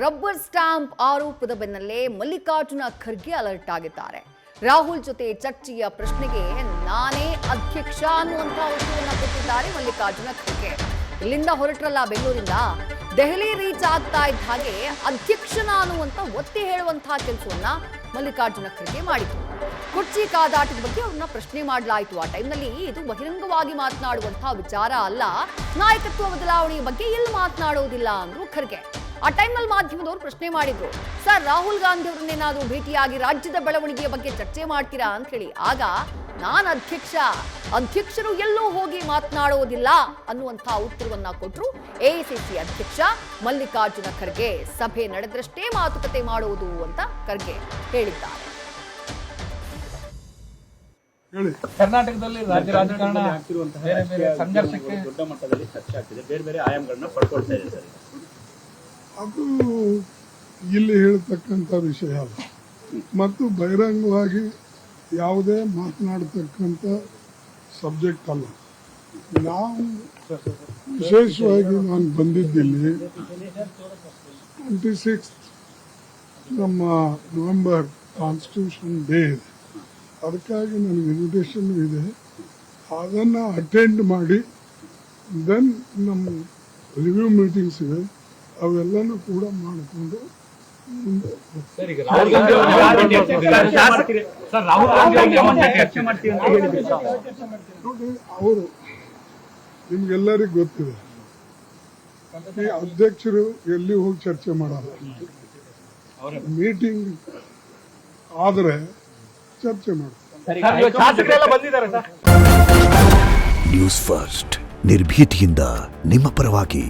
Rubber stamp ಆರೋಪದ ಬೆನ್ನಲ್ಲೇ Mallikarjuna Kharge alert ಆಗಿದ್ದಾರೆ. ರಾಹುಲ್ ಜೊತೆ ಚರ್ಚೆಯ ಪ್ರಶ್ನೆಗೆ ನಾನೇ ಅಧ್ಯಕ್ಷ ಅನ್ನುವಂತಹ ಉತ್ತರವನ್ನು ಕೊಟ್ಟಿದ್ದಾರೆ ಮಲ್ಲಿಕಾರ್ಜುನ ಖರ್ಗೆ. ಇಲ್ಲಿಂದ ಹೊರಟ್ರಲ್ಲ ಬೆಂಗಳೂರಿಂದ ದೆಹಲಿ ರೀಚ್ ಆಗ್ತಾ ಇದ್ದ ಹಾಗೆ ಅಧ್ಯಕ್ಷನ ಅನ್ನುವಂತ ಒತ್ತಿ ಹೇಳುವಂತಹ ಕೆಲಸವನ್ನ ಮಲ್ಲಿಕಾರ್ಜುನ ಖರ್ಗೆ ಮಾಡಿದ್ರು. ಕುರ್ಚಿ ಕಾದಾಟದ ಬಗ್ಗೆ ಅವ್ರನ್ನ ಪ್ರಶ್ನೆ ಮಾಡಲಾಯಿತು. ಆ ಟೈಮ್ನಲ್ಲಿ ಇದು ಬಹಿರಂಗವಾಗಿ ಮಾತನಾಡುವಂತಹ ವಿಚಾರ ಅಲ್ಲ, ನಾಯಕತ್ವ ಬದಲಾವಣೆಯ ಬಗ್ಗೆ ಎಲ್ಲಿ ಮಾತನಾಡೋದಿಲ್ಲ ಅಂದ್ರು ಖರ್ಗೆ. ಆ ಟೈಮ್ನಲ್ಲಿ ಮಾಧ್ಯಮದವರು ಪ್ರಶ್ನೆ ಮಾಡಿದ್ರು, ಸರ್ ರಾಹುಲ್ ಗಾಂಧಿ ಅವರನ್ನೇನಾದ್ರೂ ಭೇಟಿಯಾಗಿ ರಾಜ್ಯದ ಬೆಳವಣಿಗೆಯ ಬಗ್ಗೆ ಚರ್ಚೆ ಮಾಡ್ತೀರಾ ಅಂತ ಹೇಳಿ. ಆಗ ನಾನು ಅಧ್ಯಕ್ಷರು ಎಲ್ಲೂ ಹೋಗಿ ಮಾತನಾಡೋದಿಲ್ಲ ಅನ್ನುವಂತಹ ಉತ್ತರವನ್ನ ಕೊಟ್ಟರು ಎಐಸಿಸಿ ಅಧ್ಯಕ್ಷ ಮಲ್ಲಿಕಾರ್ಜುನ ಖರ್ಗೆ. ಸಭೆ ನಡೆದಷ್ಟೇ ಮಾತುಕತೆ ಮಾಡುವುದು ಅಂತ ಖರ್ಗೆ ಹೇಳಿದ್ದಾರೆ. ಕರ್ನಾಟಕದಲ್ಲಿ ರಾಜ್ಯ ರಾಜಕಾರಣ ಸಂಘರ್ಷಕ್ಕೆ ದೊಡ್ಡ ಮಟ್ಟದಲ್ಲಿ ಚರ್ಚೆ ಆಗ್ತಿದೆ, ಬೇರೆ ಬೇರೆ ಆಯಾಮಗಳನ್ನ ಪಡ್ಕೊಳ್ತಾ ಇದೆ ಸರ್. ಅದು ಇಲ್ಲಿ ಹೇಳ್ತಕ್ಕಂಥ ವಿಷಯ ಅಲ್ಲ ಮತ್ತು ಬಹಿರಂಗವಾಗಿ ಯಾವುದೇ ಮಾತನಾಡತಕ್ಕಂಥ ಸಬ್ಜೆಕ್ಟ್ ಅಲ್ಲ. ನಾವು ವಿಶೇಷವಾಗಿ ನಾನು ಬಂದಿದ್ದಿಲ್ಲಿ 26 ನಮ್ಮ ನವೆಂಬರ್ ಕಾನ್ಸ್ಟಿಟ್ಯೂಷನ್ ಡೇ ಇದೆ, ಅದಕ್ಕಾಗಿ ನನಗೆ ಇನ್ವಿಟೇಷನ್ ಇದೆ. ಅದನ್ನು ಅಟೆಂಡ್ ಮಾಡಿ ದೆನ್ ನಮ್ಮ ರಿವ್ಯೂ ಮೀಟಿಂಗ್ಸ್ ಇವೆ, ಅವೆಲ್ಲನೂ ಕೂಡ ಮಾಡಿಕೊಂಡು ಮುಂದೆ ನೋಡಿ. ಅವರು ನಿಮ್ಗೆಲ್ಲರಿಗೂ ಗೊತ್ತಿದೆ, ಈ ಅಧ್ಯಕ್ಷರು ಎಲ್ಲಿ ಹೋಗಿ ಚರ್ಚೆ ಮಾಡಲ್ಲ. ಮೀಟಿಂಗ್ ಆದರೆ ಚರ್ಚೆ ಮಾಡ್ತಾರೆ. ನ್ಯೂಸ್ ಫಸ್ಟ್ ನಿರ್ಭೀತಿಯಿಂದ ನಿಮ್ಮ ಪರವಾಗಿ.